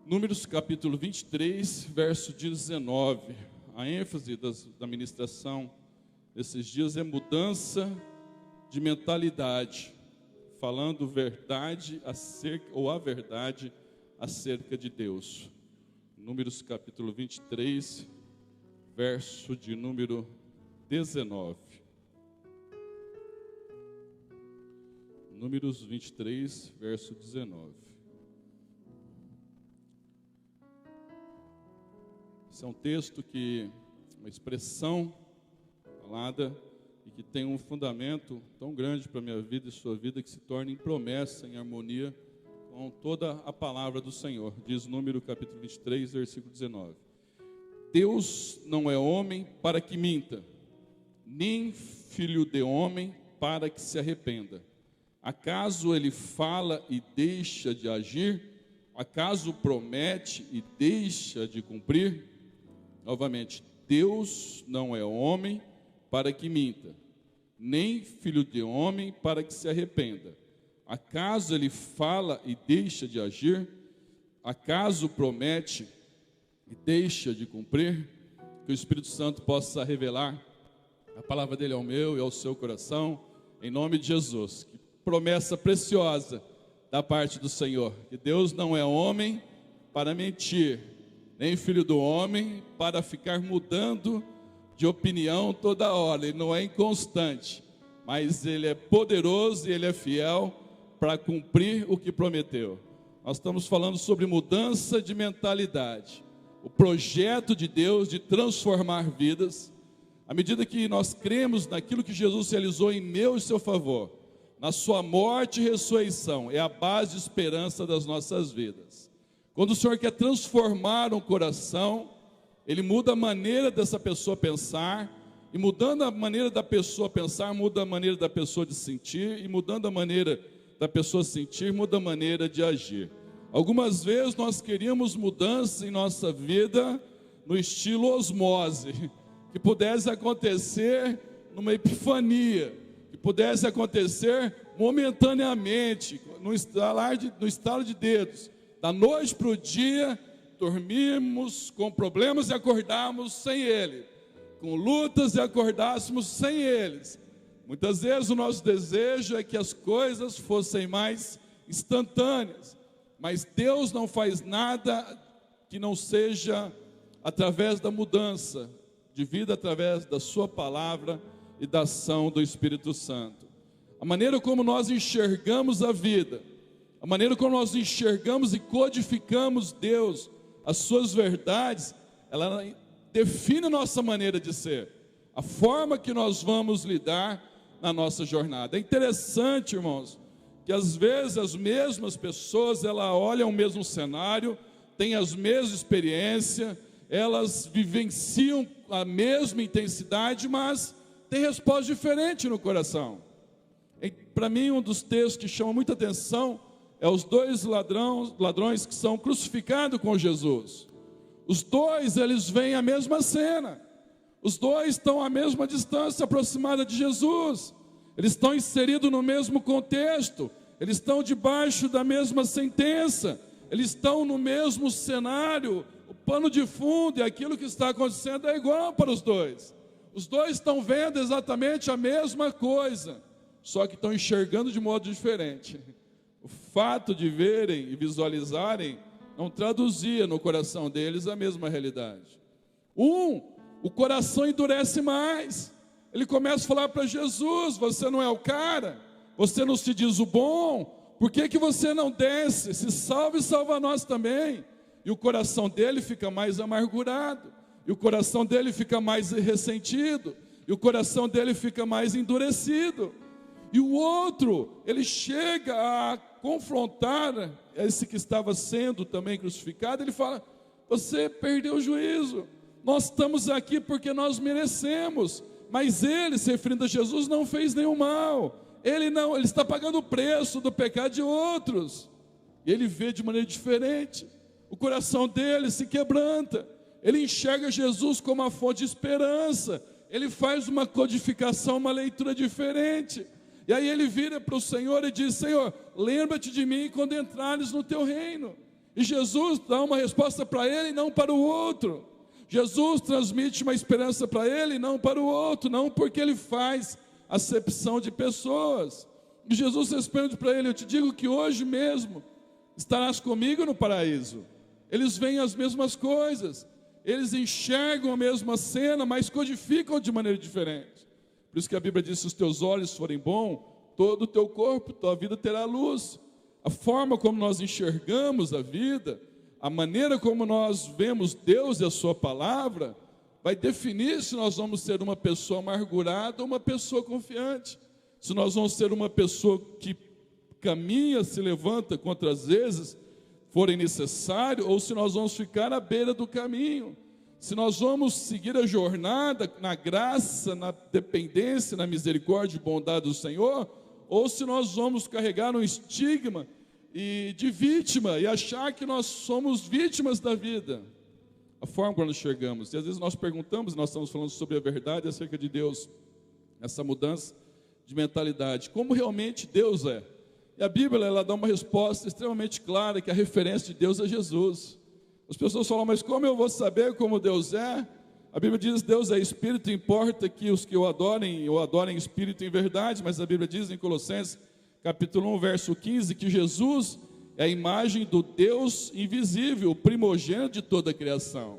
Números capítulo 23, verso 19. A ênfase da ministração desses dias é mudança de mentalidade, falando verdade acerca, ou a verdade acerca de Deus. Números capítulo 23, verso de número 19. Números 23, verso 19. Esse é um texto que, uma expressão falada e que tem um fundamento tão grande para a minha vida e sua vida, que se torna em promessa, em harmonia com toda a palavra do Senhor. Diz Número capítulo 23, versículo 19. Deus não é homem para que minta, nem filho de homem para que se arrependa. Acaso ele fala e deixa de agir? Acaso promete e deixa de cumprir? Novamente, Deus não é homem para que minta, nem filho de homem para que se arrependa. Acaso ele fala e deixa de agir? Acaso promete e deixa de cumprir? Que o Espírito Santo possa revelar a palavra dele ao meu e ao seu coração, em nome de Jesus. Que promessa preciosa da parte do Senhor, que Deus não é homem para mentir, nem filho do homem para ficar mudando de opinião toda hora. Ele não é inconstante, mas ele é poderoso e ele é fiel para cumprir o que prometeu. Nós estamos falando sobre mudança de mentalidade, o projeto de Deus de transformar vidas. À medida que nós cremos naquilo que Jesus realizou em meu e seu favor, na sua morte e ressurreição, é a base de esperança das nossas vidas. Quando o Senhor quer transformar um coração, Ele muda a maneira dessa pessoa pensar, e mudando a maneira da pessoa pensar, muda a maneira da pessoa de sentir, e mudando a maneira da pessoa sentir, muda a maneira de agir. Algumas vezes nós queríamos mudança em nossa vida no estilo osmose, que pudesse acontecer numa epifania, que pudesse acontecer momentaneamente, no estalo de dedos. Da noite para o dia, dormimos com problemas e acordarmos sem Ele, com lutas e acordássemos sem eles. Muitas vezes o nosso desejo é que as coisas fossem mais instantâneas, mas Deus não faz nada que não seja através da mudança de vida, através da sua palavra e da ação do Espírito Santo. A maneira como nós enxergamos a vida, a maneira como nós enxergamos e codificamos Deus, as suas verdades, ela define a nossa maneira de ser, a forma que nós vamos lidar na nossa jornada. É interessante, irmãos, que às vezes as mesmas pessoas, elas olham o mesmo cenário, têm as mesmas experiências, elas vivenciam a mesma intensidade, mas tem resposta diferente no coração. Para mim, um dos textos que chama muita atenção é os dois ladrões que são crucificados com Jesus. Os dois, eles veem a mesma cena. Os dois estão à mesma distância aproximada de Jesus. Eles estão inseridos no mesmo contexto. Eles estão debaixo da mesma sentença. Eles estão no mesmo cenário. O pano de fundo e aquilo que está acontecendo é igual para os dois. Os dois estão vendo exatamente a mesma coisa, só que estão enxergando de modo diferente. O fato de verem e visualizarem não traduzia no coração deles a mesma realidade. O coração endurece mais. Ele começa a falar para Jesus: você não é o cara, você não se diz o bom, por que você não desce? Se salva e salva nós também. E o coração dele fica mais amargurado, e o coração dele fica mais ressentido, e o coração dele fica mais endurecido. E o outro, ele chega a confrontar esse que estava sendo também crucificado. Ele fala: você perdeu o juízo, nós estamos aqui porque nós merecemos, mas ele, se referindo a Jesus, não fez nenhum mal. Ele está pagando o preço do pecado de outros. E ele vê de maneira diferente. O coração dele se quebranta. Ele enxerga Jesus como a fonte de esperança. Ele faz uma codificação, uma leitura diferente. E aí ele vira para o Senhor e diz: Senhor, lembra-te de mim quando entrares no teu reino. E Jesus dá uma resposta para ele e não para o outro. Jesus transmite uma esperança para ele e não para o outro, não porque ele faz acepção de pessoas. E Jesus responde para ele: eu te digo que hoje mesmo estarás comigo no paraíso. Eles veem as mesmas coisas, eles enxergam a mesma cena, mas codificam de maneira diferente. Por isso que a Bíblia diz: se os teus olhos forem bons, todo o teu corpo, tua vida terá luz. A forma como nós enxergamos a vida, a maneira como nós vemos Deus e a sua palavra, vai definir se nós vamos ser uma pessoa amargurada ou uma pessoa confiante. Se nós vamos ser uma pessoa que caminha, se levanta contra as vezes forem necessários, ou se nós vamos ficar à beira do caminho. Se nós vamos seguir a jornada na graça, na dependência, na misericórdia e bondade do Senhor, ou se nós vamos carregar um estigma de vítima e achar que nós somos vítimas da vida. A forma como nós enxergamos. E às vezes nós perguntamos, nós estamos falando sobre a verdade acerca de Deus, essa mudança de mentalidade, como realmente Deus é. E a Bíblia, ela dá uma resposta extremamente clara, que a referência de Deus é Jesus. As pessoas falam: mas como eu vou saber como Deus é? A Bíblia diz: Deus é Espírito, importa que os que o adorem em Espírito e em verdade. Mas a Bíblia diz em Colossenses, capítulo 1, verso 15, que Jesus é a imagem do Deus invisível, o primogênito de toda a criação.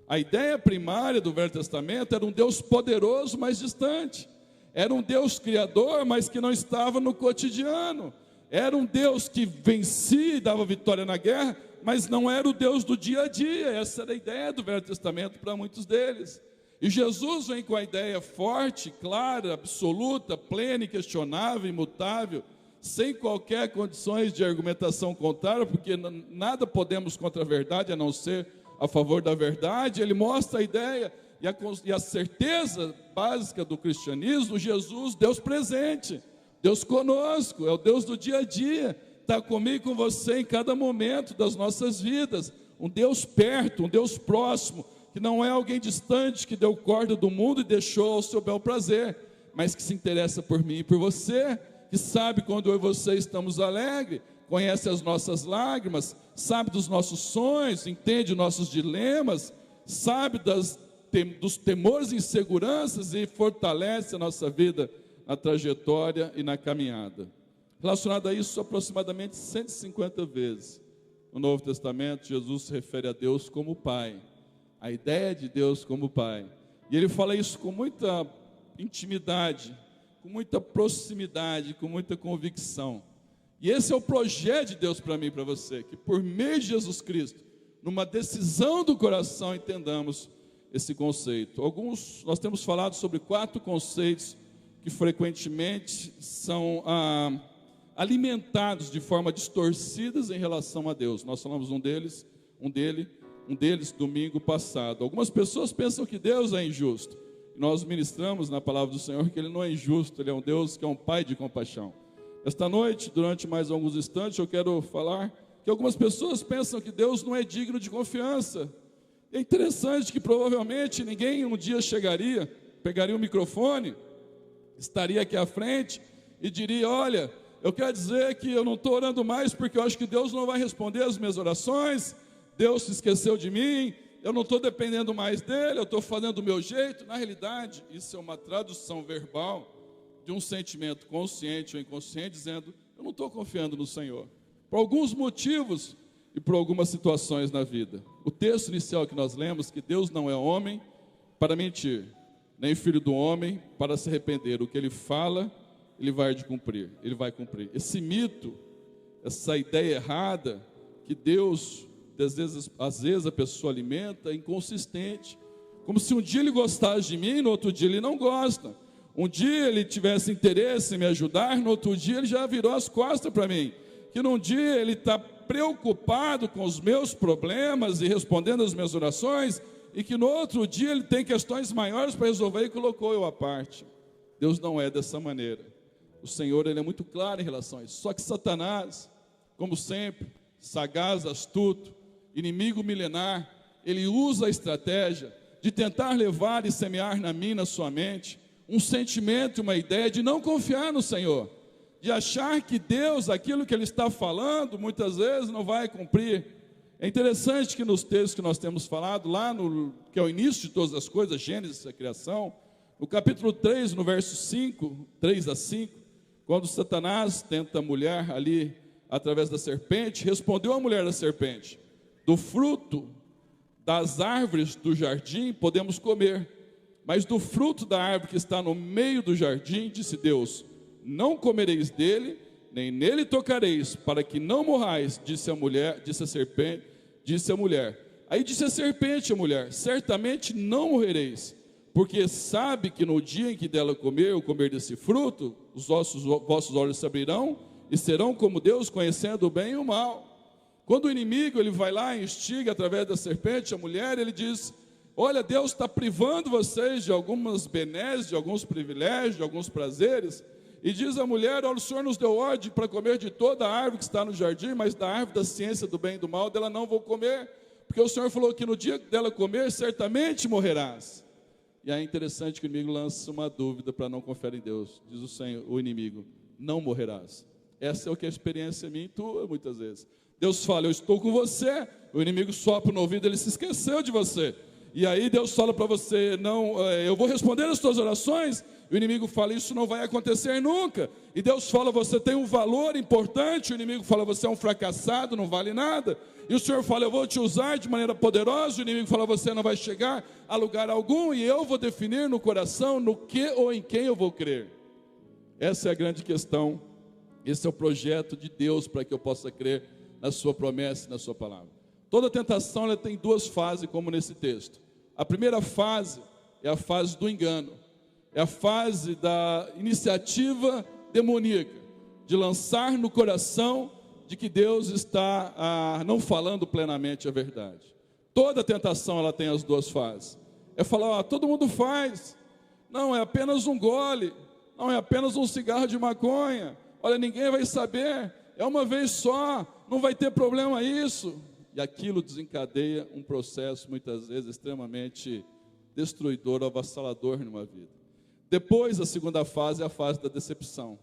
A ideia primária do Velho Testamento era um Deus poderoso, mas distante. Era um Deus criador, mas que não estava no cotidiano. Era um Deus que vencia e dava vitória na guerra, mas não era o Deus do dia a dia. Essa era a ideia do Velho Testamento para muitos deles. E Jesus vem com a ideia forte, clara, absoluta, plena, inquestionável, imutável, sem qualquer condições de argumentação contrária, porque nada podemos contra a verdade, a não ser a favor da verdade. Ele mostra a ideia e a certeza básica do cristianismo: Jesus, Deus presente, Deus conosco, é o Deus do dia a dia, está comigo e com você em cada momento das nossas vidas. Um Deus perto, um Deus próximo, que não é alguém distante que deu corda do mundo e deixou ao seu bel prazer, mas que se interessa por mim e por você, que sabe quando eu e você estamos alegres, conhece as nossas lágrimas, sabe dos nossos sonhos, entende os nossos dilemas, sabe dos temores e inseguranças e fortalece a nossa vida na trajetória e na caminhada. Relacionado a isso, aproximadamente 150 vezes no Novo Testamento, Jesus se refere a Deus como Pai, a ideia de Deus como Pai. E ele fala isso com muita intimidade, com muita proximidade, com muita convicção. E esse é o projeto de Deus para mim e para você, que por meio de Jesus Cristo, numa decisão do coração, entendamos esse conceito. Nós temos falado sobre 4 conceitos que frequentemente são alimentados de forma distorcida em relação a Deus. Nós falamos um deles domingo passado. Algumas pessoas pensam que Deus é injusto. Nós ministramos na palavra do Senhor que Ele não é injusto, Ele é um Deus que é um Pai de compaixão. Esta noite, durante mais alguns instantes, eu quero falar que algumas pessoas pensam que Deus não é digno de confiança. É interessante que provavelmente ninguém um dia pegaria o microfone, estaria aqui à frente e diria: olha, eu quero dizer que eu não estou orando mais porque eu acho que Deus não vai responder as minhas orações, Deus se esqueceu de mim, eu não estou dependendo mais dele, eu estou fazendo do meu jeito. Na realidade, isso é uma tradução verbal de um sentimento consciente ou inconsciente, dizendo: eu não estou confiando no Senhor, por alguns motivos e por algumas situações na vida. O texto inicial que nós lemos, que Deus não é homem para mentir, nem filho do homem para se arrepender. O que ele fala, ele vai cumprir. Esse mito, essa ideia errada que Deus, às vezes a pessoa alimenta, é inconsistente. Como se um dia ele gostasse de mim, no outro dia ele não gosta. Um dia ele tivesse interesse em me ajudar, no outro dia ele já virou as costas para mim. Que num dia ele está preocupado com os meus problemas e respondendo as minhas orações, e que no outro dia ele tem questões maiores para resolver e colocou eu à parte. Deus não é dessa maneira. O Senhor, ele é muito claro em relação a isso. Só que Satanás, como sempre, sagaz, astuto, inimigo milenar, ele usa a estratégia de tentar levar e semear na minha, na sua mente, um sentimento, uma ideia de não confiar no Senhor, de achar que Deus, aquilo que Ele está falando, muitas vezes não vai cumprir. É interessante que nos textos que nós temos falado, lá no que é o início de todas as coisas, Gênesis, a criação, no capítulo 3, no verso 5, 3 a 5, quando Satanás tenta a mulher ali, através da serpente, respondeu a mulher da serpente: do fruto das árvores do jardim podemos comer, mas do fruto da árvore que está no meio do jardim, disse Deus, não comereis dele, nem nele tocareis, para que não morrais, disse a mulher, disse a serpente, disse a mulher. Aí disse a serpente à mulher: certamente não morrereis, porque sabe que no dia em que dela comer desse fruto, os vossos olhos se abrirão e serão como Deus, conhecendo o bem e o mal. Quando o inimigo ele vai lá e instiga através da serpente a mulher, ele diz: olha, Deus está privando vocês de algumas benesses, de alguns privilégios, de alguns prazeres. E diz a mulher: olha, o Senhor nos deu ordem para comer de toda a árvore que está no jardim, mas da árvore da ciência do bem e do mal, dela não vou comer, porque o Senhor falou que no dia dela comer, certamente morrerás. E aí é interessante que o inimigo lança uma dúvida para não confiar em Deus. Diz o Senhor, o inimigo: não morrerás. Essa é o que a experiência minha e tua, muitas vezes. Deus fala: eu estou com você. O inimigo sopra no ouvido, ele se esqueceu de você. E aí Deus fala para você: não, eu vou responder as tuas orações. O inimigo fala: isso não vai acontecer nunca. E Deus fala: você tem um valor importante. O inimigo fala: você é um fracassado, não vale nada. E o Senhor fala: eu vou te usar de maneira poderosa. O inimigo fala: você não vai chegar a lugar algum. E eu vou definir no coração no que ou em quem eu vou crer. Essa é a grande questão. Esse é o projeto de Deus para que eu possa crer na sua promessa e na sua palavra. Toda tentação ela tem duas fases, como nesse texto. A primeira fase é a fase do engano. É a fase da iniciativa demoníaca, de lançar no coração de que Deus está não falando plenamente a verdade. Toda tentação ela tem as duas fases. É falar: todo mundo faz. Não, é apenas um gole. Não, é apenas um cigarro de maconha. Olha, ninguém vai saber. É uma vez só. Não vai ter problema isso. E aquilo desencadeia um processo, muitas vezes, extremamente destruidor, avassalador numa vida. Depois, a segunda fase é a fase da decepção,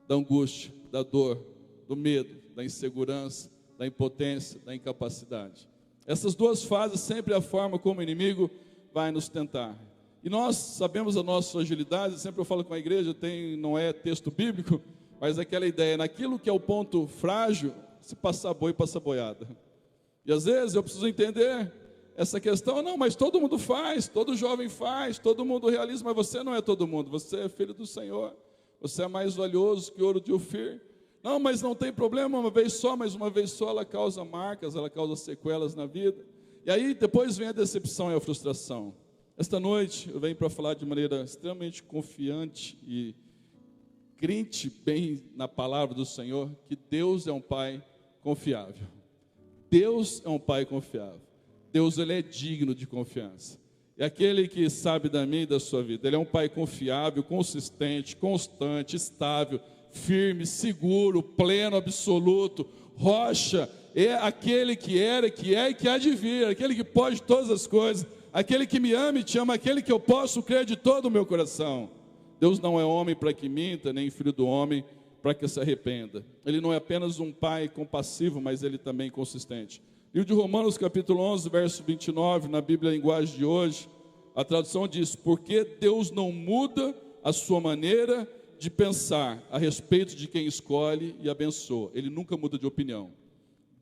da angústia, da dor, do medo, da insegurança, da impotência, da incapacidade. Essas duas fases sempre é a forma como o inimigo vai nos tentar. E nós sabemos a nossa fragilidade. Sempre eu falo com a igreja, não é texto bíblico, mas aquela ideia: naquilo que é o ponto frágil, se passar boi, passa boiada. E às vezes eu preciso entender essa questão. Não, mas todo mundo faz, todo jovem faz, todo mundo realiza, mas você não é todo mundo, você é filho do Senhor, você é mais valioso que ouro de Ofir. Não, mas não tem problema, uma vez só, mas uma vez só ela causa marcas, ela causa sequelas na vida. E aí depois vem a decepção e a frustração. Esta noite eu venho para falar de maneira extremamente confiante e crente bem na palavra do Senhor, que Deus é um Pai confiável. Deus é um Pai confiável. Deus, ele é digno de confiança. É aquele que sabe da minha e da sua vida. Ele é um Pai confiável, consistente, constante, estável, firme, seguro, pleno, absoluto, rocha. É aquele que era, que é e que há de vir, aquele que pode todas as coisas, aquele que me ama e te ama, aquele que eu posso crer de todo o meu coração. Deus não é homem para que minta, nem filho do homem para que se arrependa. Ele não é apenas um Pai compassivo, mas ele também consistente. Livro de Romanos, capítulo 11, verso 29, na Bíblia linguagem de hoje, a tradução diz: porque Deus não muda a sua maneira de pensar a respeito de quem escolhe e abençoa. Ele nunca muda de opinião.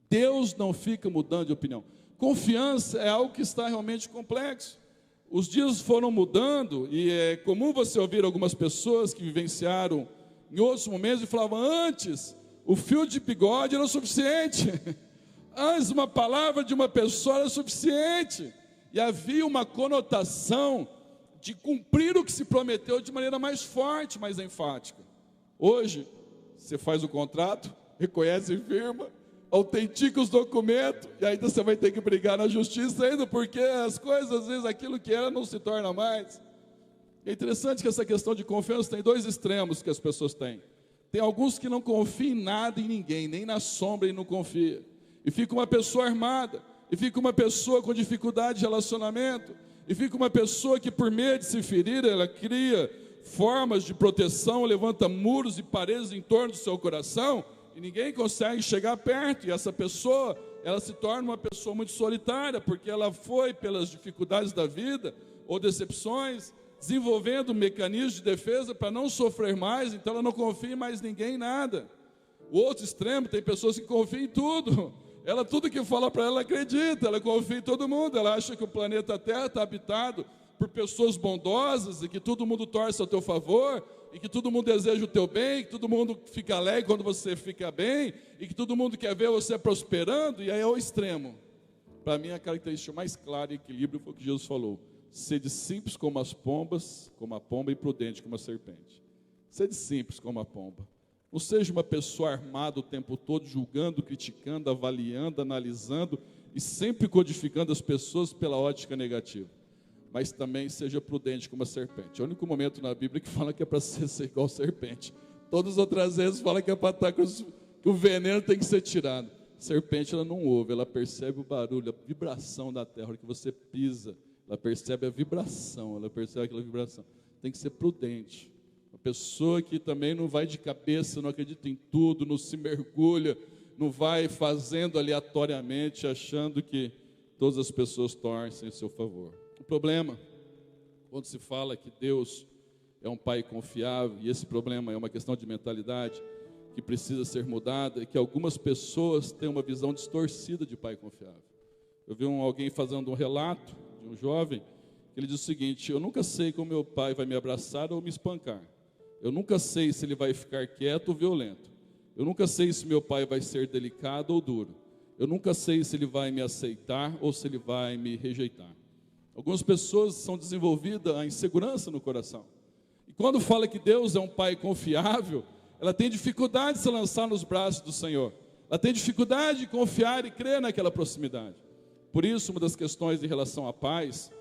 Deus não fica mudando de opinião. Confiança é algo que está realmente complexo. Os dias foram mudando e é comum você ouvir algumas pessoas que vivenciaram em outros momentos e falavam: antes o fio de bigode era o suficiente. Antes uma palavra de uma pessoa era suficiente. E havia uma conotação de cumprir o que se prometeu de maneira mais forte, mais enfática. Hoje, você faz o contrato, reconhece e firma, autentica os documentos, e ainda você vai ter que brigar na justiça ainda, porque as coisas, às vezes, aquilo que era não se torna mais. É interessante que essa questão de confiança tem dois extremos que as pessoas têm. Tem alguns que não confiam em nada e em ninguém, nem na sombra, e não confia. E fica uma pessoa armada, e fica uma pessoa com dificuldade de relacionamento, e fica uma pessoa que, por medo de se ferir, ela cria formas de proteção, levanta muros e paredes em torno do seu coração, e ninguém consegue chegar perto, e essa pessoa ela se torna uma pessoa muito solitária, porque ela foi pelas dificuldades da vida, ou decepções, desenvolvendo mecanismos de defesa para não sofrer mais, então ela não confia em mais ninguém em nada. O outro extremo, tem pessoas que confiam em tudo. Ela, tudo que fala para ela, acredita, ela confia em todo mundo, ela acha que o planeta Terra está habitado por pessoas bondosas, e que todo mundo torce ao teu favor, e que todo mundo deseja o teu bem, que todo mundo fica alegre quando você fica bem, e que todo mundo quer ver você prosperando, e aí é o extremo. Para mim, a característica mais clara e equilíbrio foi o que Jesus falou: sede simples como as pombas, como a pomba, e prudente como a serpente. Sede simples como a pomba. Não seja uma pessoa armada o tempo todo, julgando, criticando, avaliando, analisando, e sempre codificando as pessoas pela ótica negativa. Mas também seja prudente como a serpente. É o único momento na Bíblia que fala que é para ser igual a serpente. Todas as outras vezes fala que é para estar que o veneno tem que ser tirado. A serpente, ela não ouve, ela percebe o barulho, a vibração da terra, a hora que você pisa, ela percebe a vibração, ela percebe aquela vibração. Tem que ser prudente. Uma pessoa que também não vai de cabeça, não acredita em tudo, não se mergulha, não vai fazendo aleatoriamente, achando que todas as pessoas torcem em seu favor. O problema, quando se fala que Deus é um Pai confiável, e esse problema é uma questão de mentalidade que precisa ser mudada, é que algumas pessoas têm uma visão distorcida de Pai confiável. Eu vi alguém fazendo um relato de um jovem, que ele diz o seguinte: eu nunca sei como meu pai vai me abraçar ou me espancar. Eu nunca sei se ele vai ficar quieto ou violento. Eu nunca sei se meu pai vai ser delicado ou duro. Eu nunca sei se ele vai me aceitar ou se ele vai me rejeitar. Algumas pessoas são desenvolvidas a insegurança no coração. E quando fala que Deus é um Pai confiável, ela tem dificuldade de se lançar nos braços do Senhor. Ela tem dificuldade de confiar e crer naquela proximidade. Por isso, uma das questões em relação à paz,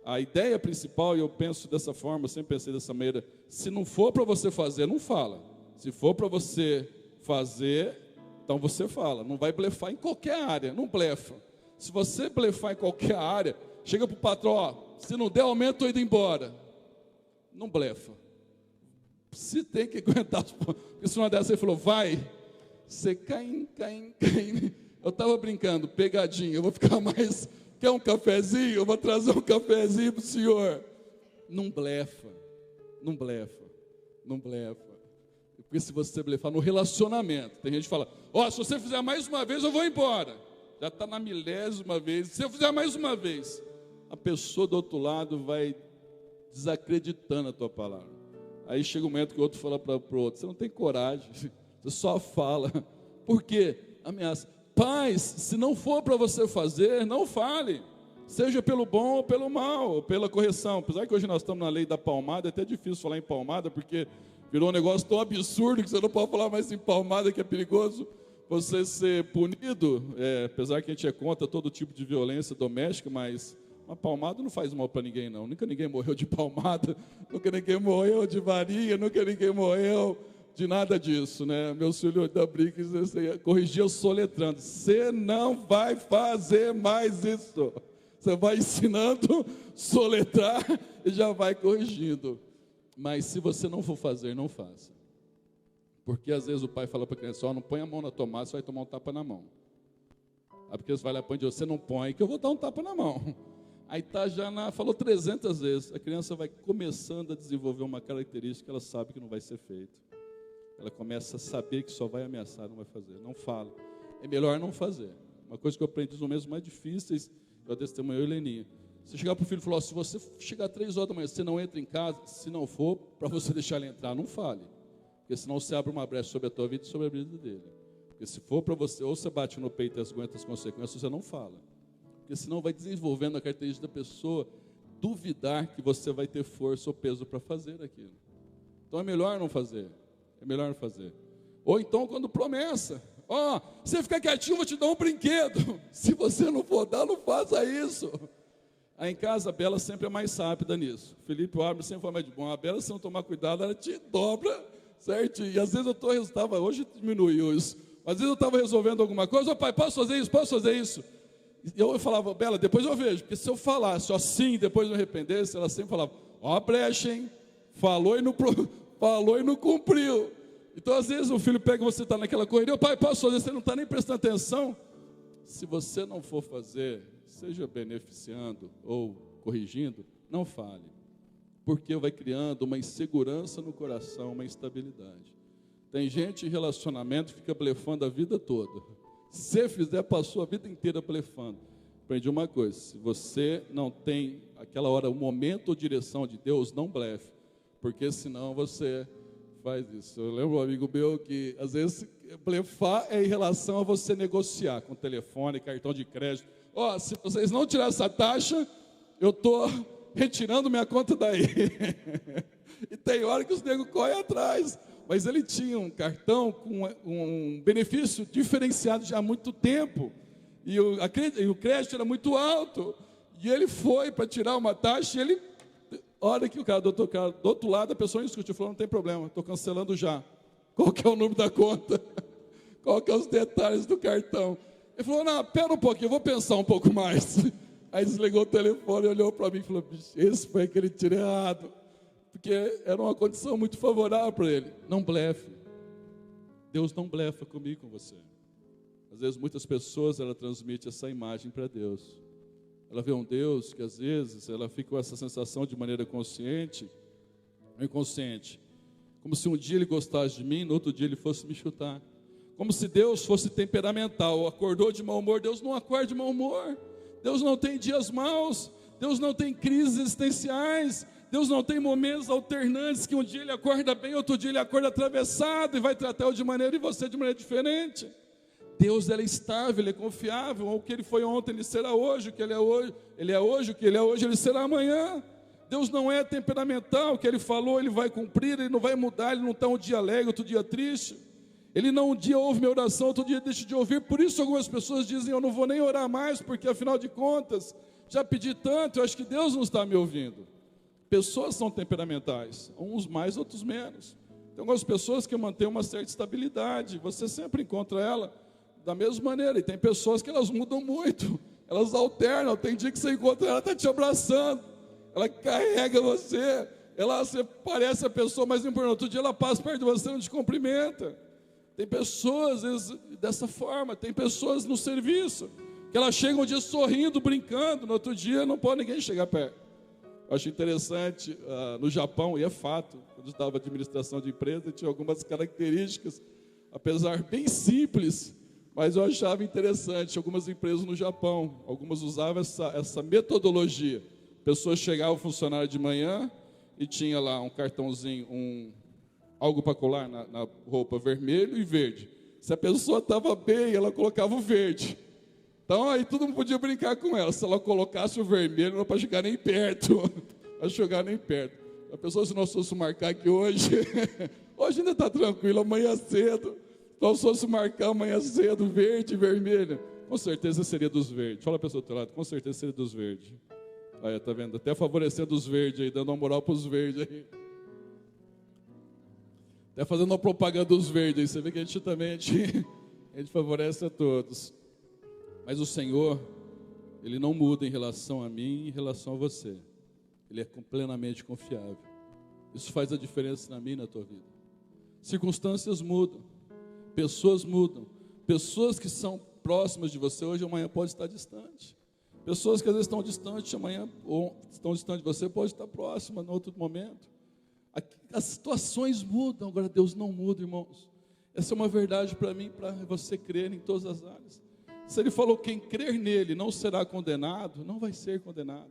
a ideia principal, e eu penso dessa forma, sempre pensei dessa maneira: se não for para você fazer, não fala. Se for para você fazer, então você fala. Não vai blefar em qualquer área, não blefa. Se você blefar em qualquer área, chega para o patrão: ó, se não der aumento, estou indo embora. Não blefa. Se tem que aguentar, porque se uma dessas ele falou, vai, você cai. Eu estava brincando, pegadinha, eu vou ficar mais, quer um cafezinho? Eu vou trazer um cafezinho para o senhor. Não blefa, não blefa, não blefa. Porque se você blefar no relacionamento, tem gente que fala, ó, se você fizer mais uma vez, eu vou embora. Já está na 1000ª vez, se eu fizer mais uma vez, a pessoa do outro lado vai desacreditando a tua palavra. Aí chega um momento que o outro fala para o outro, você não tem coragem, você só fala. Por quê? Ameaça. Paz, se não for para você fazer, não fale. Seja pelo bom ou pelo mal, ou pela correção. Apesar que hoje nós estamos na lei da palmada, é até difícil falar em palmada, porque virou um negócio tão absurdo que você não pode falar mais em palmada, que é perigoso você ser punido. Apesar que a gente é contra todo tipo de violência doméstica, mas uma palmada não faz mal para ninguém, não. Nunca ninguém morreu de palmada, nunca ninguém morreu de varinha, nunca ninguém morreu de nada disso, né? Meus filhos da briga corrigiam soletrando. Você não vai fazer mais isso. Você vai ensinando, soletrar e já vai corrigindo. Mas se você não for fazer, não faça. Porque às vezes o pai fala para a criança, ó, não põe a mão na tomada, você vai tomar um tapa na mão. Aí porque você vai lá e põe de você não põe, que eu vou dar um tapa na mão. Aí tá falou 300 vezes, a criança vai começando a desenvolver uma característica que ela sabe que não vai ser feito. Ela começa a saber que só vai ameaçar, não vai fazer, não fala. É melhor não fazer. Uma coisa que eu aprendi nos momentos mais difíceis, eu testemunhei a Heleninha. Você chegar para o filho e falar, se você chegar 3 horas da manhã, você não entra em casa, se não for, para você deixar ele entrar, não fale. Porque senão você abre uma brecha sobre a tua vida e sobre a vida dele. Porque se for para você, ou você bate no peito e aguenta as consequências, você não fala. Porque senão vai desenvolvendo a característica da pessoa duvidar que você vai ter força ou peso para fazer aquilo. Então é melhor não fazer. É melhor não fazer. Ou então quando promessa, ó, você fica quietinho, eu vou te dar um brinquedo. Se você não for dar, não faça isso. Aí em casa a Bela sempre é mais rápida nisso. Felipe, o árbitro sempre foi mais de bom. A Bela, se não tomar cuidado, ela te dobra certinho. E às vezes hoje diminuiu isso. Às vezes eu estava resolvendo alguma coisa, ó pai, posso fazer isso, posso fazer isso. E eu falava, Bela, depois eu vejo, porque se eu falasse assim, depois me arrependesse, ela sempre falava, ó a brecha, hein? Falou e não cumpriu. Então às vezes o filho pega, você está naquela correria, pai, posso fazer, você não está nem prestando atenção. se você não for fazer, seja beneficiando ou corrigindo, não fale, porque vai criando uma insegurança no coração, uma instabilidade. Tem gente em relacionamento que fica blefando a vida toda. Se você fizer, passou a vida inteira blefando. Aprendi uma coisa: se você não tem aquela hora, o momento ou direção de Deus, não blefe, porque senão você faz isso. Eu lembro um amigo meu que às vezes blefar é em relação a você negociar com telefone, cartão de crédito. Ó, se vocês não tirarem essa taxa, eu estou retirando minha conta daí. E tem hora que os negros correm atrás. Mas ele tinha um cartão com um benefício diferenciado já há muito tempo. E o crédito era muito alto. E ele foi para tirar uma taxa e ele... Hora que o cara do outro lado, a pessoa discutiu, falou, não tem problema, estou cancelando já. Qual que é o número da conta? Qual que é os detalhes do cartão? Ele falou, não, pera um pouquinho, eu vou pensar um pouco mais. Aí desligou o telefone, olhou para mim e falou, esse foi aquele tiro errado. Porque era uma condição muito favorável para ele. Não blefe. Deus não blefa comigo, com você. Às vezes muitas pessoas, ela transmite essa imagem para Deus. Ela vê um Deus que às vezes ela fica com essa sensação de maneira consciente ou inconsciente. Como se um dia ele gostasse de mim, no outro dia ele fosse me chutar. Como se Deus fosse temperamental. Acordou de mau humor, Deus não acorda de mau humor. Deus não tem dias maus. Deus não tem crises existenciais. Deus não tem momentos alternantes que um dia ele acorda bem, outro dia ele acorda atravessado e vai tratar de maneira e você de maneira diferente. Deus, ele é estável, ele é confiável. O que ele foi ontem, ele será hoje. O que ele é hoje, o que ele é hoje, ele será amanhã. Deus não é temperamental. O que ele falou, ele vai cumprir, ele não vai mudar. Ele não está um dia alegre, outro dia triste. Ele não um dia ouve minha oração, outro dia deixa de ouvir. Por isso algumas pessoas dizem, eu não vou nem orar mais, porque afinal de contas, já pedi tanto, eu acho que Deus não está me ouvindo. Pessoas são temperamentais, uns mais, outros menos. Tem algumas pessoas que mantêm uma certa estabilidade, você sempre encontra ela da mesma maneira. E tem pessoas que elas mudam muito, elas alternam. Tem dia que você encontra ela, está te abraçando, ela carrega você, você parece a pessoa mais importante. Outro dia ela passa perto de você e não te cumprimenta. Tem pessoas, às vezes, dessa forma. Tem pessoas no serviço, que elas chegam um dia sorrindo, brincando, no outro dia não pode ninguém chegar perto. Eu acho interessante, no Japão, e é fato, quando eu estava em administração de empresa, tinha algumas características, apesar bem simples, mas eu achava interessante. Algumas empresas no Japão, algumas usavam essa metodologia. Pessoas chegavam, o funcionário de manhã, e tinha lá um cartãozinho, algo para colar na roupa, vermelho e verde. Se a pessoa estava bem, ela colocava o verde. Então, aí todo mundo podia brincar com ela. Se ela colocasse o vermelho, não era para chegar nem perto. Para chegar nem perto. A pessoa, se nós fosse marcar aqui hoje, hoje ainda está tranquilo, amanhã cedo. Se nós fosse marcar amanhã cedo, verde e vermelho, com certeza seria dos verdes. Fala a pessoa do teu lado, com certeza seria dos verdes. Aí, tá vendo? Até favorecendo os verdes aí, dando uma moral para os verdes aí. Até fazendo uma propaganda dos verdes aí. Você vê que a gente favorece a todos. Mas o Senhor, Ele não muda em relação a mim e em relação a você. Ele é plenamente confiável. Isso faz a diferença na minha e na tua vida. Circunstâncias mudam, pessoas mudam. Pessoas que são próximas de você hoje, amanhã pode estar distante. Pessoas que às vezes estão distantes amanhã, ou estão distantes de você, pode estar próxima em outro momento. As situações mudam, agora Deus não muda, irmãos. Essa é uma verdade para mim, para você crer em todas as áreas. Se Ele falou quem crer nele não será condenado, não vai ser condenado.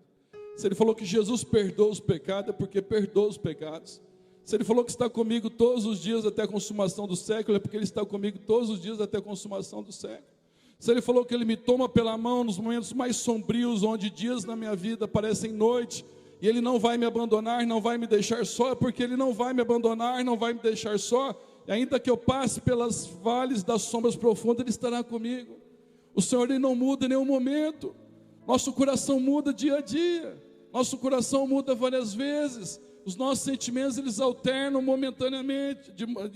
Se Ele falou que Jesus perdoa os pecados, é porque perdoa os pecados. Se Ele falou que está comigo todos os dias até a consumação do século, é porque Ele está comigo todos os dias até a consumação do século. Se Ele falou que Ele me toma pela mão nos momentos mais sombrios, onde dias na minha vida parecem noite, e Ele não vai me abandonar, não vai me deixar só, é porque Ele não vai me abandonar, não vai me deixar só, e ainda que eu passe pelas vales das sombras profundas, Ele estará comigo. O Senhor, Ele não muda em nenhum momento. Nosso coração muda dia a dia. Nosso coração muda várias vezes. Os nossos sentimentos, eles alternam momentaneamente,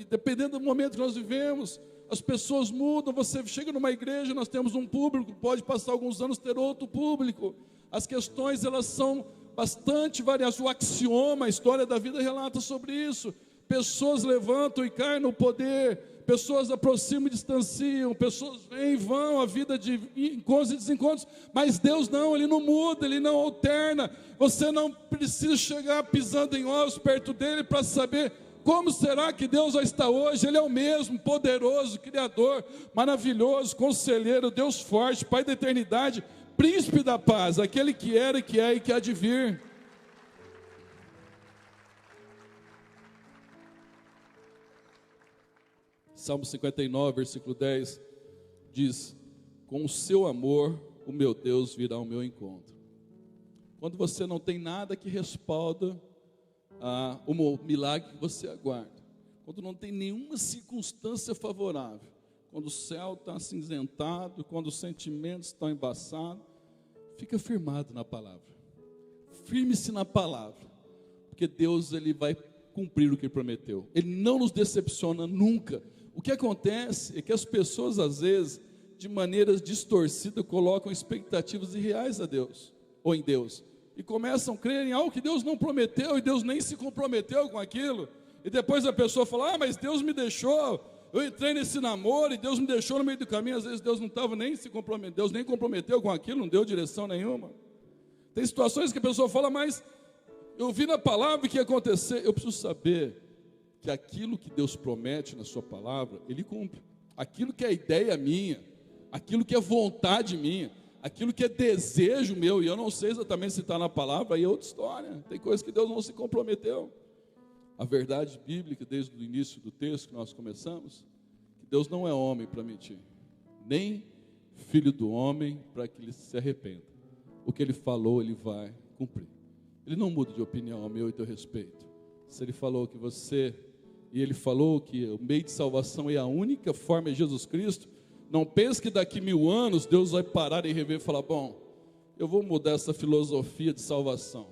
dependendo do momento que nós vivemos. As pessoas mudam. Você chega numa igreja, nós temos um público, pode passar alguns anos ter outro público. As questões, elas são bastante variadas. O axioma, a história da vida relata sobre isso. Pessoas levantam e caem no poder. pessoas aproximam e distanciam, pessoas vêm e vão, a vida de encontros e desencontros, mas Deus não, Ele não muda, Ele não alterna. Você não precisa chegar pisando em ovos perto dEle para saber como será que Deus vai estar hoje. Ele é o mesmo, poderoso, Criador, maravilhoso, Conselheiro, Deus forte, Pai da eternidade, Príncipe da paz, aquele que era, que é e que há de vir. Salmo 59, versículo 10, diz: com o seu amor, o meu Deus virá ao meu encontro. Quando você não tem nada que respalda o milagre que você aguarda, quando não tem nenhuma circunstância favorável, quando o céu está acinzentado, quando os sentimentos estão embaçados, fica firmado na palavra, firme-se na palavra, porque Deus, Ele vai cumprir o que Ele prometeu. Ele não nos decepciona nunca. O que acontece é que as pessoas, às vezes, de maneiras distorcidas, colocam expectativas irreais a Deus, ou em Deus, e começam a crer em algo que Deus não prometeu, e Deus nem se comprometeu com aquilo, e depois a pessoa fala: mas Deus me deixou, eu entrei nesse namoro, e Deus me deixou no meio do caminho. Às vezes Deus não estava nem se comprometendo, Deus nem comprometeu com aquilo, não deu direção nenhuma. Tem situações que a pessoa fala: mas eu vi na palavra o que ia acontecer. Eu preciso saber que aquilo que Deus promete na sua palavra, Ele cumpre. Aquilo que é ideia minha, aquilo que é vontade minha, aquilo que é desejo meu, e eu não sei exatamente se está na palavra, aí é outra história. Tem coisas que Deus não se comprometeu. A verdade bíblica, desde o início do texto que nós começamos, que Deus não é homem para mentir, nem filho do homem para que Ele se arrependa. O que Ele falou, Ele vai cumprir. Ele não muda de opinião a meu e teu respeito. Se Ele falou que você... E Ele falou que o meio de salvação é a única forma, é Jesus Cristo. Não pense que daqui 1000 anos Deus vai parar e rever e falar: bom, eu vou mudar essa filosofia de salvação.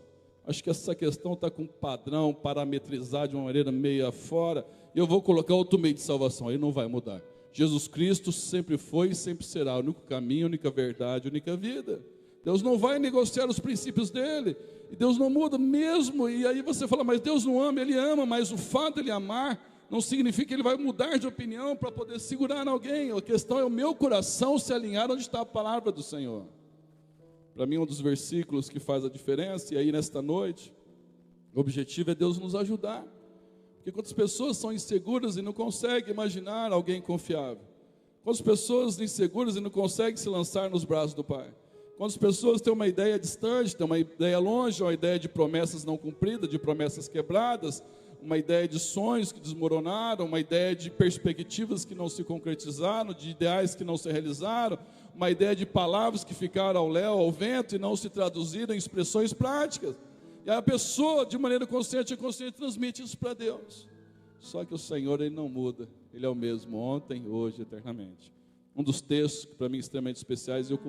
Acho que essa questão está com um padrão parametrizado de uma maneira meio afora, e eu vou colocar outro meio de salvação. Aí não vai mudar. Jesus Cristo sempre foi e sempre será o único caminho, a única verdade, a única vida. Deus não vai negociar os princípios dEle, e Deus não muda mesmo. E aí você fala: mas Deus não ama. Ele ama, mas o fato de Ele amar não significa que Ele vai mudar de opinião para poder segurar alguém. A questão é o meu coração se alinhar onde está a palavra do Senhor. Para mim, um dos versículos que faz a diferença, e aí nesta noite, o objetivo é Deus nos ajudar. Porque quantas pessoas são inseguras e não conseguem imaginar alguém confiável? Quantas pessoas inseguras e não conseguem se lançar nos braços do Pai? Quantas pessoas têm uma ideia distante, têm uma ideia longe, uma ideia de promessas não cumpridas, de promessas quebradas, uma ideia de sonhos que desmoronaram, uma ideia de perspectivas que não se concretizaram, de ideais que não se realizaram, uma ideia de palavras que ficaram ao léu, ao vento e não se traduziram em expressões práticas. E a pessoa, de maneira consciente e inconsciente, transmite isso para Deus. Só que o Senhor, Ele não muda. Ele é o mesmo ontem, hoje e eternamente. Um dos textos, que para mim extremamente especiais, eu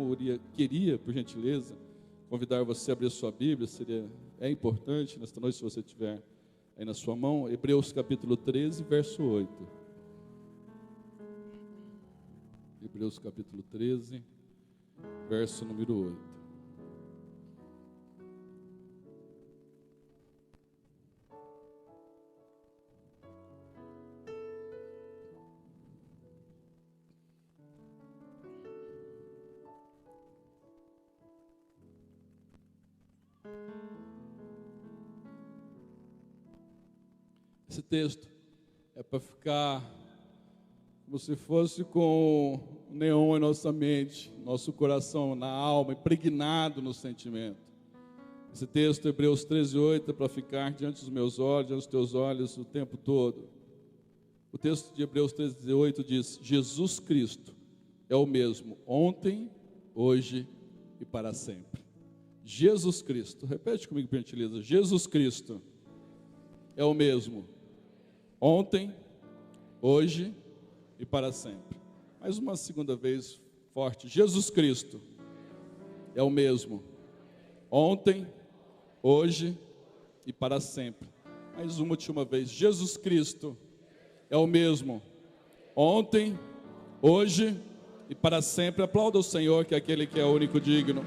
queria, por gentileza, convidar você a abrir a sua Bíblia. É importante, nesta noite, se você tiver aí na sua mão, Hebreus capítulo 13, verso 8. Hebreus capítulo 13, verso número 8. Esse texto é para ficar como se fosse com neon em nossa mente, nosso coração, na alma, impregnado no sentimento. Esse texto, Hebreus 13:8, é para ficar diante dos meus olhos, diante dos teus olhos o tempo todo. O texto de Hebreus 13:8 diz: Jesus Cristo é o mesmo ontem, hoje e para sempre. Jesus Cristo, repete comigo, por gentileza. Jesus Cristo é o mesmo ontem, hoje e para sempre. Mais uma segunda vez forte. Jesus Cristo é o mesmo ontem, hoje e para sempre. Mais uma última vez. Jesus Cristo é o mesmo ontem, hoje e para sempre. Aplauda o Senhor, que é aquele que é o único digno.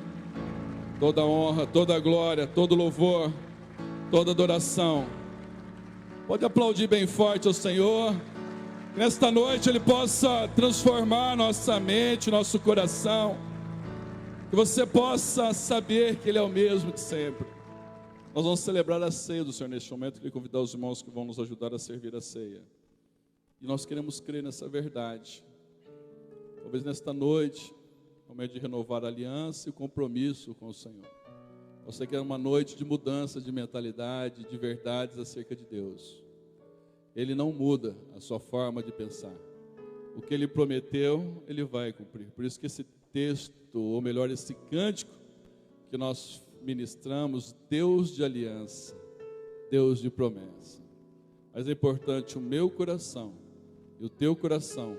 Toda honra, toda glória, todo louvor, toda adoração. Pode aplaudir bem forte ao Senhor. Que nesta noite Ele possa transformar nossa mente, nosso coração. Que você possa saber que Ele é o mesmo de sempre. Nós vamos celebrar a ceia do Senhor neste momento. Queria convidar os irmãos que vão nos ajudar a servir a ceia. E nós queremos crer nessa verdade. Talvez nesta noite, momento de renovar a aliança e o compromisso com o Senhor. Você quer uma noite de mudança de mentalidade, de verdades acerca de Deus. Ele não muda a sua forma de pensar. O que Ele prometeu, Ele vai cumprir. Por isso que esse texto, ou melhor, esse cântico que nós ministramos, Deus de aliança, Deus de promessa. Mas é importante o meu coração e o teu coração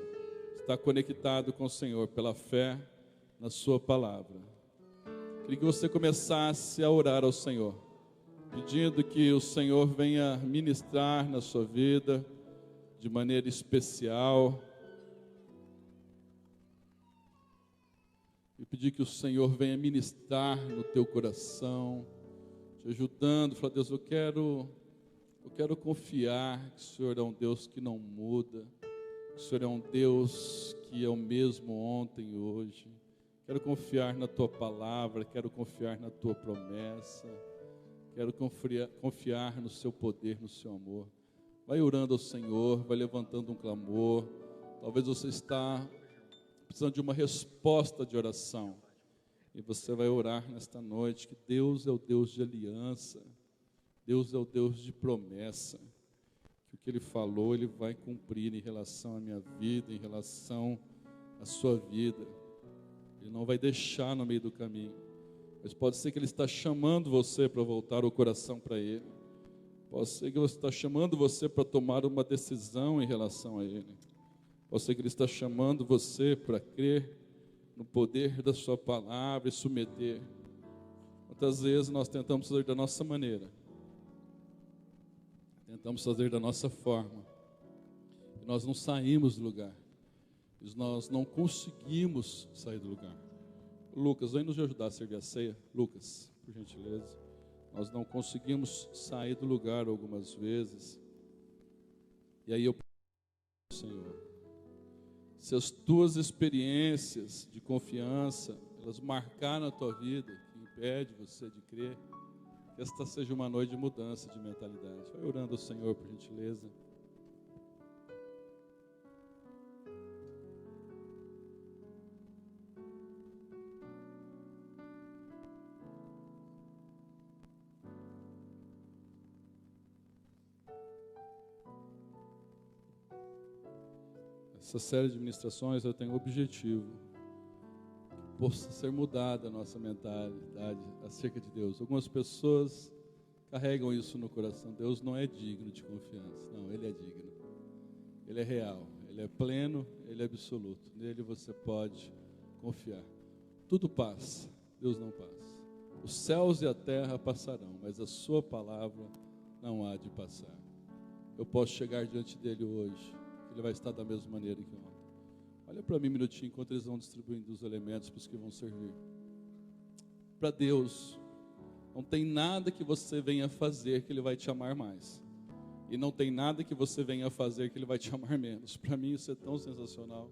estar conectado com o Senhor pela fé na sua palavra. Queria que você começasse a orar ao Senhor, pedindo que o Senhor venha ministrar na sua vida de maneira especial. E pedir que o Senhor venha ministrar no teu coração, te ajudando. Falar: Deus, eu quero confiar que o Senhor é um Deus que não muda, que o Senhor é um Deus que é o mesmo ontem e hoje. Quero confiar na tua palavra, quero confiar na tua promessa, quero confiar no seu poder, no seu amor. Vai orando ao Senhor, vai levantando um clamor. Talvez você está precisando de uma resposta de oração, e você vai orar nesta noite que Deus é o Deus de aliança, Deus é o Deus de promessa, que o que Ele falou Ele vai cumprir em relação à minha vida, em relação à sua vida. Ele não vai deixar no meio do caminho, mas pode ser que Ele está chamando você para voltar o coração para Ele, pode ser que Ele está chamando você para tomar uma decisão em relação a Ele. Pode ser que Ele está chamando você para crer no poder da sua palavra e submeter. Quantas vezes nós tentamos fazer da nossa maneira, tentamos fazer da nossa forma, e nós não saímos do lugar, nós não conseguimos sair do lugar. Lucas, vem nos ajudar a servir a ceia. Lucas, por gentileza. Nós não conseguimos sair do lugar algumas vezes, e aí eu peço ao Senhor, se as tuas experiências de confiança, elas marcaram a tua vida, que impede você de crer, que esta seja uma noite de mudança de mentalidade. Vai orando ao Senhor, por gentileza. Essa série de ministrações eu tenho o objetivo que possa ser mudada a nossa mentalidade acerca de Deus. Algumas pessoas carregam isso no coração: Deus não é digno de confiança. Não, Ele é digno, Ele é real, Ele é pleno, Ele é absoluto. Nele você pode confiar. Tudo passa, Deus não passa. Os céus e a terra passarão, mas a sua palavra não há de passar. Eu posso chegar diante dele hoje, Ele vai estar da mesma maneira que ontem. Olha para mim um minutinho, enquanto eles vão distribuindo os elementos para os que vão servir. Para Deus, não tem nada que você venha fazer que Ele vai te amar mais. E não tem nada que você venha fazer que Ele vai te amar menos. Para mim isso é tão sensacional.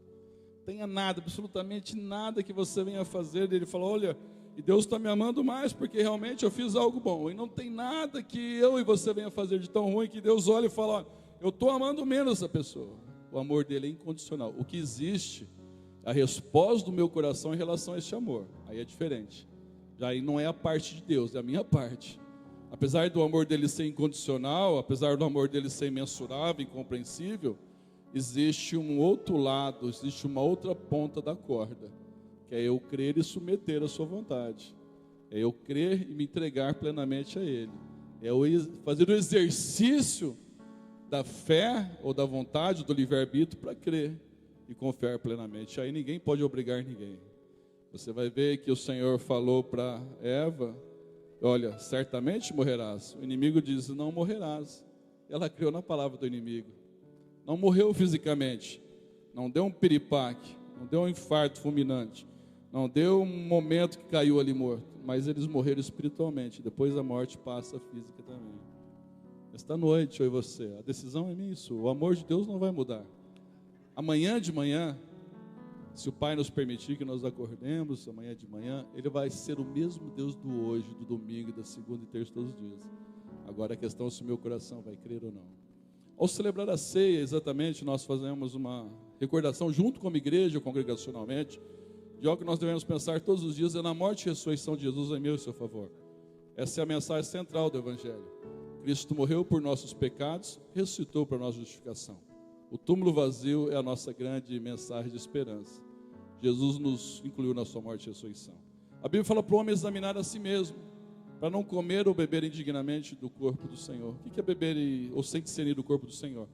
Não tenha nada, absolutamente nada que você venha fazer. Ele fala: olha, e Deus está me amando mais porque realmente eu fiz algo bom. E não tem nada que eu e você venha fazer de tão ruim que Deus olha e fala: eu estou amando menos essa pessoa. O amor dele é incondicional. O que existe, a resposta do meu coração em relação a esse amor, aí é diferente. Já aí não é a parte de Deus, é a minha parte. Apesar do amor dele ser incondicional, apesar do amor dele ser imensurável, incompreensível, existe um outro lado, existe uma outra ponta da corda, que é eu crer e submeter a sua vontade. É eu crer e me entregar plenamente a Ele. É eu fazer o exercício da fé ou da vontade, do livre-arbítrio, para crer e confiar plenamente. Aí ninguém pode obrigar ninguém. Você vai ver que o Senhor falou para Eva: olha, certamente morrerás. O inimigo diz: não morrerás. Ela creu na palavra do inimigo. Não morreu fisicamente, não deu um piripaque, não deu um infarto fulminante, não deu um momento que caiu ali morto, mas eles morreram espiritualmente. Depois a morte passa a física também. Esta noite, eu e você, a decisão é minha. O amor de Deus não vai mudar. Amanhã de manhã, se o Pai nos permitir que nós acordemos amanhã de manhã, Ele vai ser o mesmo Deus do hoje, do domingo, da segunda e terça, todos os dias. Agora a questão é se o meu coração vai crer ou não. Ao celebrar a ceia, exatamente, nós fazemos uma recordação junto como igreja, congregacionalmente, de algo que nós devemos pensar todos os dias, é na morte e ressurreição de Jesus em meu e seu favor. Essa é a mensagem central do Evangelho. Cristo morreu por nossos pecados, ressuscitou para nossa justificação. O túmulo vazio é a nossa grande mensagem de esperança. Jesus nos incluiu na sua morte e ressurreição. A Bíblia fala para o homem examinar a si mesmo, para não comer ou beber indignamente do corpo do Senhor. O que é beber ou sem discernir do corpo do Senhor?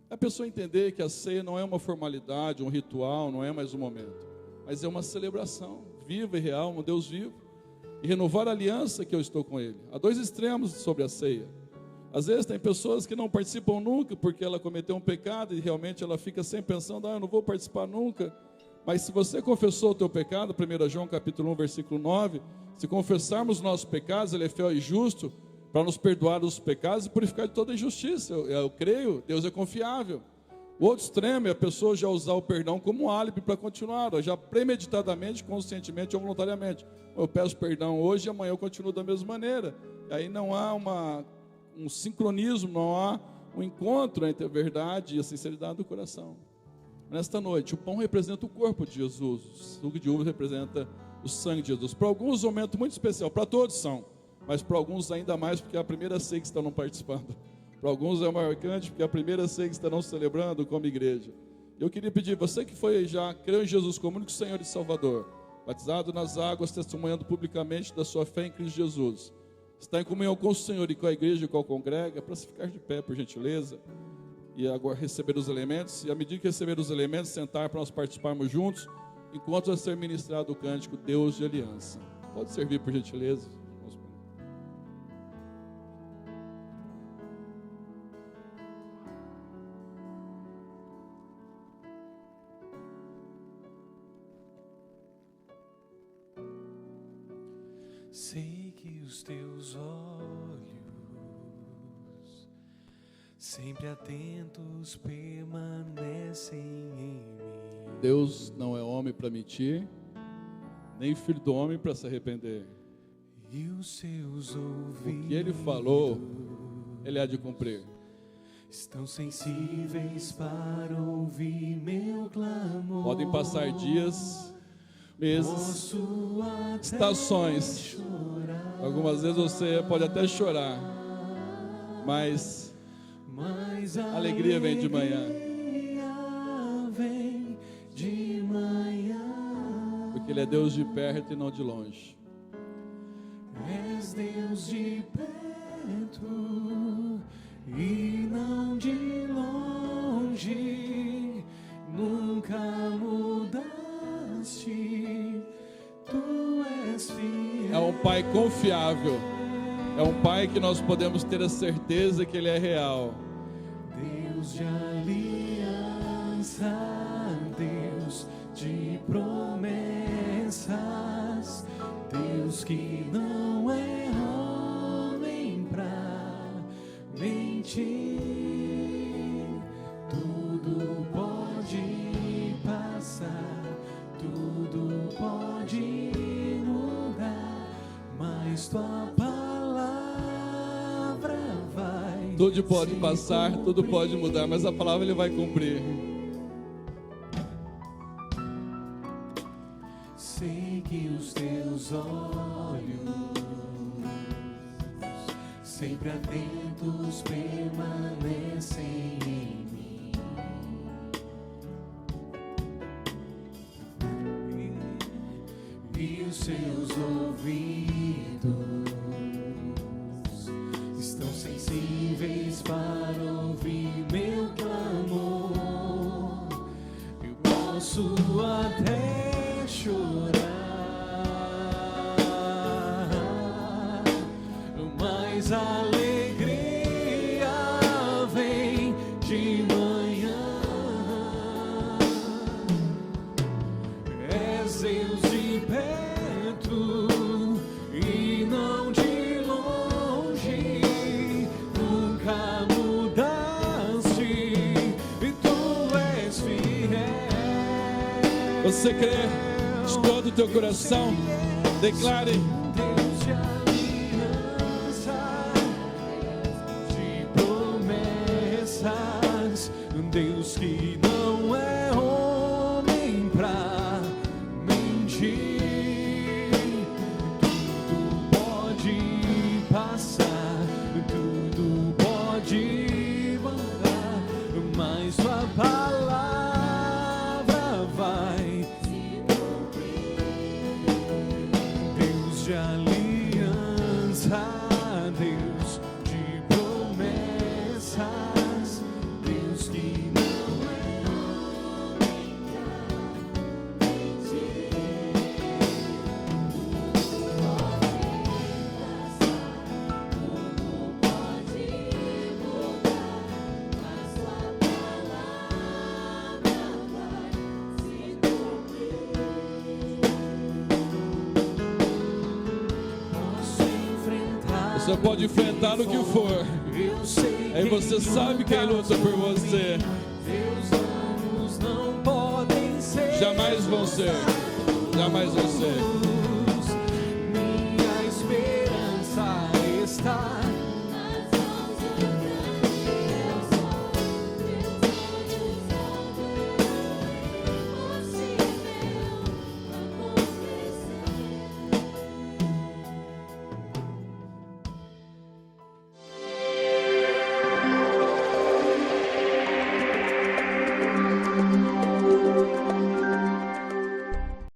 É a pessoa entender que a ceia não é uma formalidade, um ritual, não é mais um momento, mas é uma celebração viva e real, um Deus vivo, e renovar a aliança que eu estou com Ele. Há dois extremos sobre a ceia. Às vezes tem pessoas que não participam nunca porque ela cometeu um pecado e realmente ela fica sempre pensando, eu não vou participar nunca. Mas se você confessou o teu pecado, 1 João capítulo 1, versículo 9, se confessarmos nossos pecados, Ele é fiel e justo para nos perdoar os pecados e purificar de toda injustiça. Eu creio, Deus é confiável. O outro extremo é a pessoa já usar o perdão como um álibi para continuar, já premeditadamente, conscientemente ou voluntariamente. Eu peço perdão hoje e amanhã eu continuo da mesma maneira. E aí não há um sincronismo, não há um encontro entre a verdade e a sinceridade do coração. Nesta noite, o pão representa o corpo de Jesus, o suco de uva representa o sangue de Jesus. Para alguns, um momento muito especial, para todos são, mas para alguns ainda mais, porque é a primeira ceia que estão participando. Para alguns é marcante, porque é a primeira ceia que estarão celebrando como igreja. Eu queria pedir, você que já creu em Jesus como único Senhor e Salvador, batizado nas águas, testemunhando publicamente da sua fé em Cristo Jesus, está em comunhão com o Senhor e com a igreja e com a congrega, para se ficar de pé, por gentileza, e agora receber os elementos, e à medida que receber os elementos, sentar para nós participarmos juntos, enquanto vai ser ministrado o cântico Deus de Aliança. Pode servir, por gentileza. Sei que os teus olhos, sempre atentos, permanecem em mim. Deus não é homem para mentir, nem filho do homem para se arrepender. E os seus ouvidos, O que Ele falou, Ele há de cumprir. estão sensíveis para ouvir meu clamor. Podem passar dias, meses, estações. Algumas vezes você pode até chorar, mas a alegria vem de manhã. Porque Ele é Deus de perto e não de longe. És Deus de perto e não de longe, nunca mudaste, tu és fiel. É um Pai confiável, é um Pai que nós podemos ter a certeza que Ele é real. Deus de aliança, Deus de promessas, Deus que não é homem pra mentir, tudo pode passar, tudo pode mudar, mas tua palavra vai. Tudo pode passar, tudo pode mudar, mas a palavra Ele vai cumprir. Sei que os teus olhos, sempre atentos, permanecem em mim. E os seus ouvidos estão sensíveis para ouvir meu clamor. Eu posso até chorar, mas a alegria vem de manhã. És Deus de perto e não de longe, nunca mudaste. Você crê de todo o teu coração? Declare. Deus de aliança, de promessas, Deus que não é homem pra mentir. Tudo pode passar, tudo pode mudar, mas sua palavra vai se cumprir. Deus de aliança, Deus de promessas, Deus que não é homem pra mentir. Tudo pode mudar, mas sua palavra vai se cumprir. Posso enfrentar. Você pode enfrentar o que for. Eu sei Aí você sabe quem luta por você. Meus anos não podem ser. Jamais vão ser. Jamais vão ser. Minha esperança está